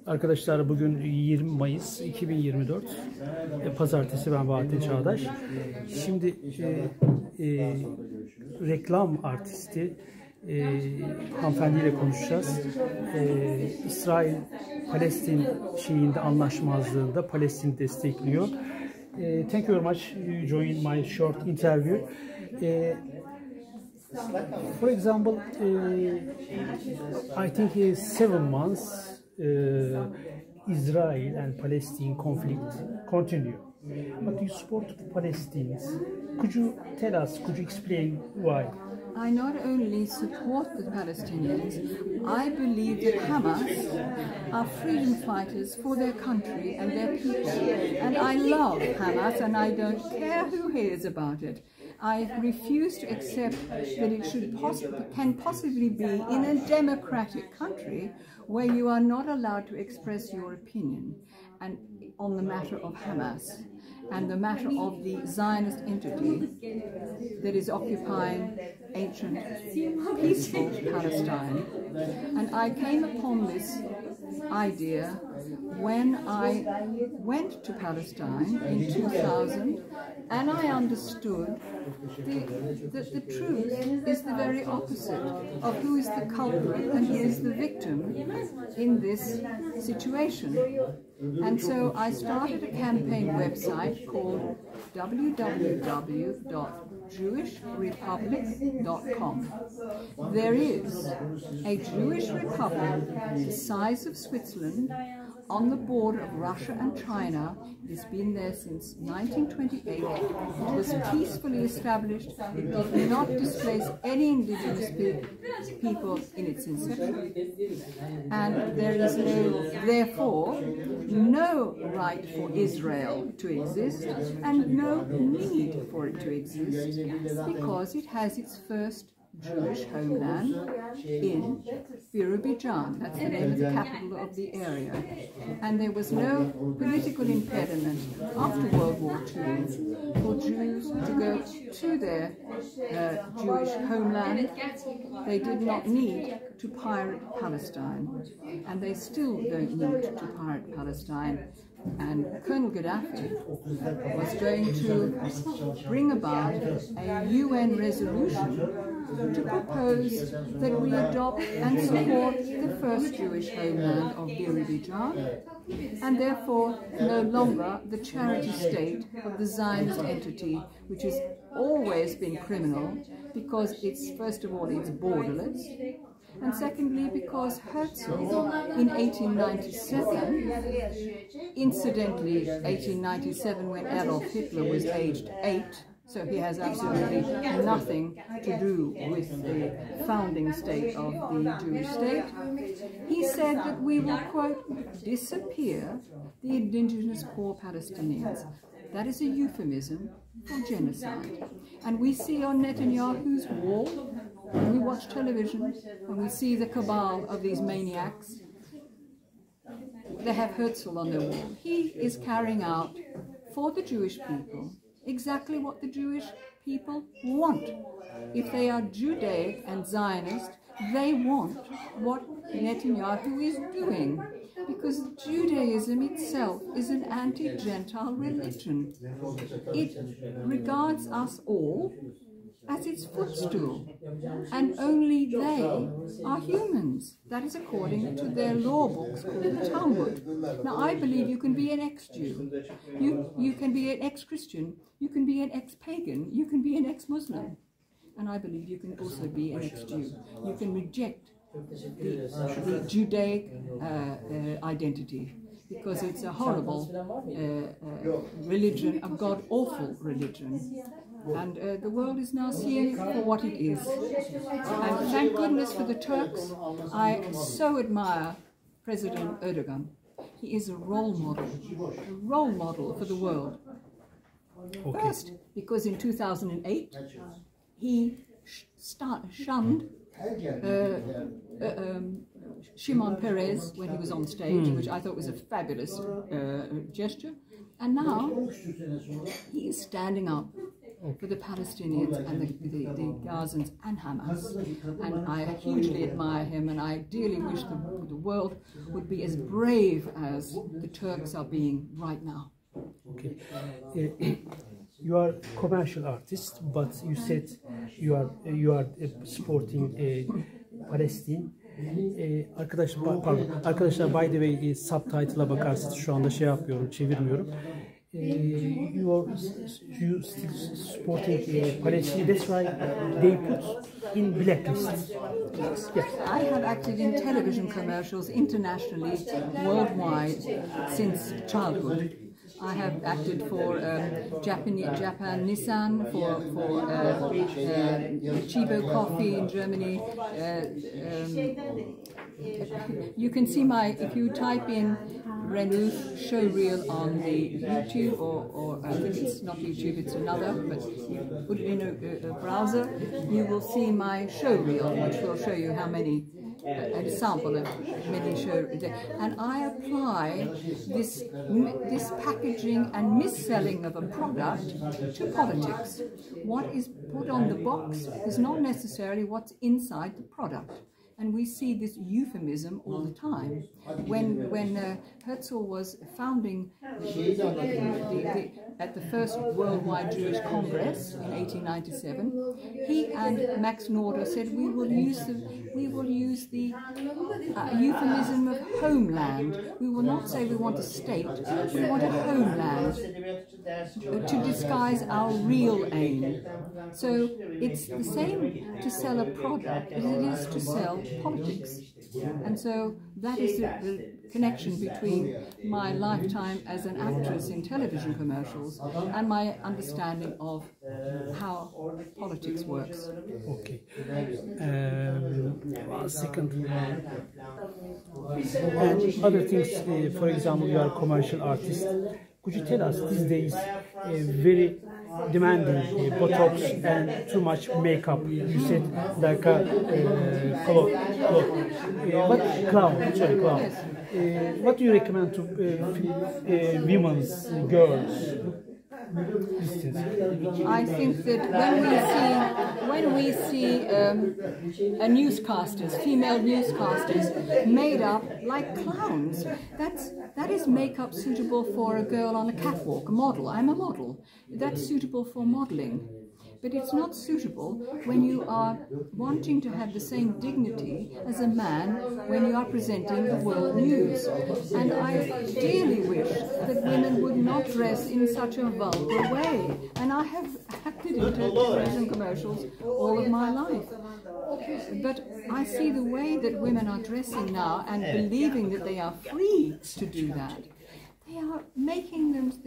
Arkadaşlar bugün 20 Mayıs 2024 Pazartesi, ben Bahattin Çağdaş. Şimdi reklam artisti hanımefendiyle konuşacağız. İsrail-Palestin şeyinde anlaşmazlığında Palestin destekliyor. Thank you very much you joined my short interview. For example, I think 7 months Israel and Palestine conflict continue. But you support Palestinians. Could you tell us, could you explain why? I not only support the Palestinians, I believe that Hamas are freedom fighters for their country and their people. And I love Hamas, and I don't care who hears about it. I refuse to accept that it can possibly be in a democratic country where you are not allowed to express your opinion and on the matter of Hamas and the matter of the Zionist entity that is occupying ancient, peaceful Palestine. And I came upon this idea when I went to Palestine in 2000, and I understood that the truth is the very opposite of who is the culprit and who is the victim in this situation. And so I started a campaign website called www.jewishrepublic.com. There is a Jewish republic the size of Switzerland on the border of Russia and China. It has been there since 1928. It was peacefully established. It did not displace any indigenous people in its inception. And there is therefore no right for Israel to exist and no need for it to exist, because it has its first Jewish homeland in Birobidzhan. That's the name of the capital of the area. And there was no political impediment after World War II for Jews to go to their Jewish homeland. They did not need to pirate Palestine, and they still don't need to pirate Palestine. And Colonel Gaddafi was going to bring about a UN resolution to propose that we adopt and support the first Jewish homeland of Birobidzhan, and therefore no longer the charity state of the Zionist entity, which has always been criminal because it's, first of all, it's borderless, and secondly, because Herzl in 1897, incidentally 1897 when Adolf Hitler was aged 8, so he has absolutely nothing to do with the founding state of the Jewish state, he said that we will, quote, disappear the indigenous poor Palestinians. That is a euphemism for genocide. And we see on Netanyahu's wall, when we watch television, and we see the cabal of these maniacs, they have Herzl on their wall. He is carrying out for the Jewish people exactly what the Jewish people want. If they are Judaic and Zionist, they want what Netanyahu is doing, because Judaism itself is an anti-Gentile religion. It regards us all as its footstool, and only they are humans. That is according to their law books called the Talmud. Now, I believe you can be an ex-Jew, you can be an ex-Christian, you can be an ex-pagan, you can be an ex-Muslim, and I believe you can also be an ex-Jew. You can reject the Judaic identity, because it's a horrible religion, a god-awful religion. And the world is now seeing it for what it is. And thank goodness for the Turks. I so admire President Erdogan. He is a role model for the world. Okay. First, because in 2008, he shunned Shimon Peres when he was on stage, which I thought was a fabulous gesture. And now he is standing up for the Palestinians and the Gazans and Hamas. And I hugely admire him, and I dearly wish the world would be as brave as the Turks are being right now. Okay. You are commercial artist, but you said you are supporting Palestine. Arkadaşlar, by the way, subtitle'a bakarsınız. Şu anda şey yapıyorum, çevirmiyorum. You still supporting Palestine. That's why they put in blacklist. Yes. I have acted in television commercials internationally, worldwide, since childhood. I have acted for Japan Nissan, for Chibo Coffee in Germany. You can see if you type in Renouf showreel on the YouTube, or I think it's not YouTube, it's another, but you put it in a browser, you will see my showreel, which will show you how many, a sample of many shows. And I apply this packaging and mis-selling of a product to politics. What is put on the box is not necessarily what's inside the product. And we see this euphemism all the time. When Herzl was founding at the first Worldwide Jewish Congress in 1897, he and Max Norder said we will use the euphemism of homeland. We will not say we want a state, we want a homeland to disguise our real aim. So it's the same to sell a product as it is to sell politics. And so that is the connection between my lifetime as an actress in television commercials and my understanding of how politics works. Okay. Second, and other things, for example, you are a commercial artist. Could you tell us, these days, very demanding Botox and too much makeup? You said like a clown. What do you recommend to women's girls? I think that when we see newscasters, female newscasters, made up like clowns, that is makeup suitable for a girl on a catwalk, a model. I'm a model. That's suitable for modeling. But it's not suitable when you are wanting to have the same dignity as a man when you are presenting the world news. And I dearly wish that women would not dress in such a vulgar way. And I have acted in television commercials all of my life. But I see the way that women are dressing now and believing that they are free to do that. They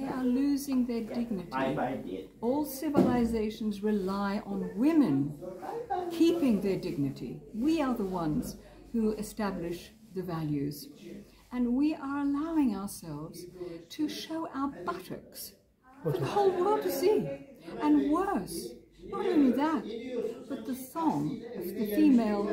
are losing their dignity. All civilizations rely on women keeping their dignity. We are the ones who establish the values. And we are allowing ourselves to show our buttocks for the whole world to see. And worse, not only that, but the thong, the female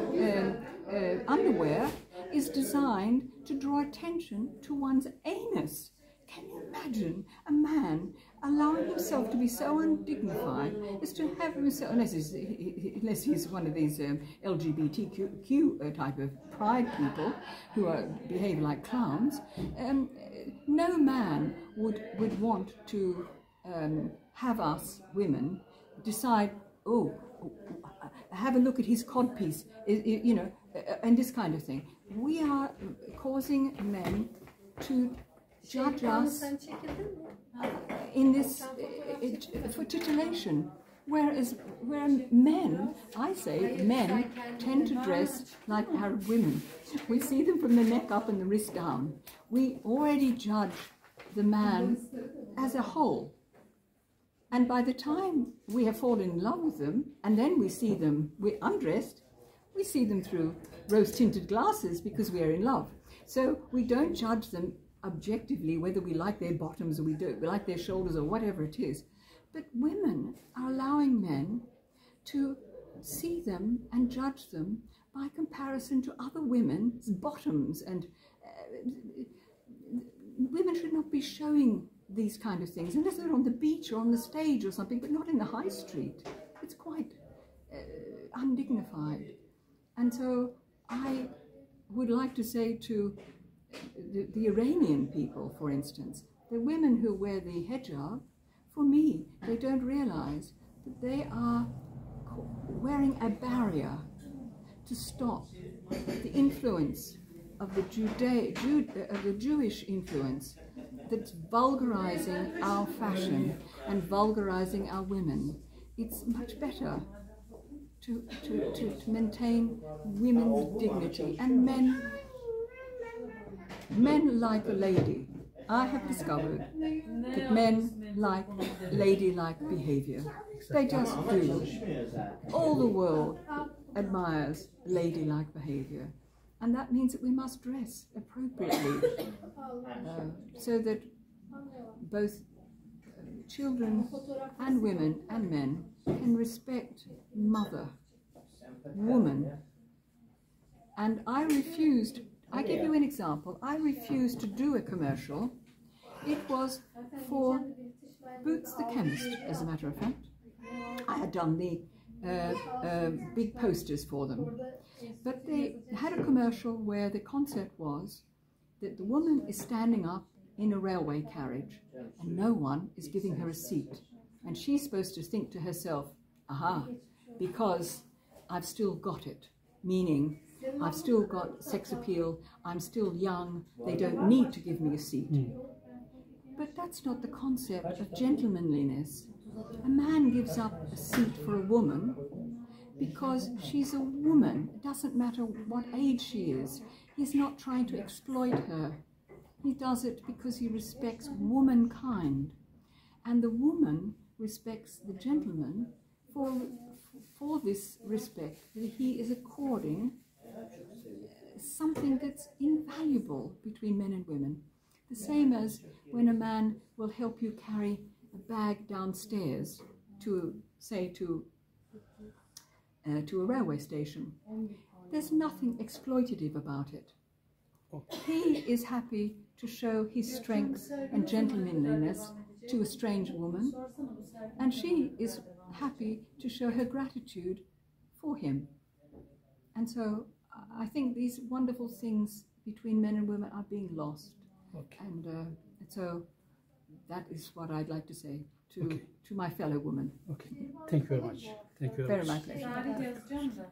underwear, is designed to draw attention to one's anus. Can you imagine a man allowing himself to be so undignified as to have himself, unless he's one of these LGBTQ type of pride people who behave like clowns, no man would want to have us women decide, oh, have a look at his codpiece, you know, and this kind of thing. We are causing men to judge us in this for titillation, where men, I say, men tend to dress like Arab women. We see them from the neck up and the wrist down. We already judge the man as a whole. And by the time we have fallen in love with them, and then we see them, we're undressed, we see them through rose-tinted glasses because we are in love. So we don't judge them objectively, whether we like their bottoms or we like their shoulders or whatever it is. But women are allowing men to see them and judge them by comparison to other women's bottoms. And women should not be showing these kind of things, unless they're on the beach or on the stage or something, but not in the high street. It's quite undignified. And so I would like to say to the Iranian people, for instance, the women who wear the hijab, for me, they don't realize that they are wearing a barrier to stop the influence of the Jewish influence that's vulgarizing our fashion and vulgarizing our women. It's much better to maintain women's dignity, and men like a lady. I have discovered that men like ladylike behavior. They just do. All the world admires ladylike behavior, and that means that we must dress appropriately so that both children and women and men can respect mother, woman. And I refused, I give you an example, I refused to do a commercial. It was for Boots the Chemist, as a matter of fact. I had done the big posters for them. But they had a commercial where the concept was that the woman is standing up in a railway carriage and no one is giving her a seat. And she's supposed to think to herself, aha, because I've still got it, meaning I've still got sex appeal, I'm still young, they don't need to give me a seat. But that's not the concept of gentlemanliness. A man gives up a seat for a woman because she's a woman. It doesn't matter what age she is. He's not trying to exploit her. He does it because he respects womankind. And the woman respects the gentleman for this respect that he is according something that's invaluable between men and women. The same as when a man will help you carry a bag downstairs to, say, to a railway station. There's nothing exploitative about it. He is happy to show his strength and gentlemanliness to a strange woman, and she is happy to show her gratitude for him. And so I think these wonderful things between men and women are being lost. Okay. And so that is what I'd like to say to my fellow woman. Okay. Thank you very much. Thank you very much. Very much.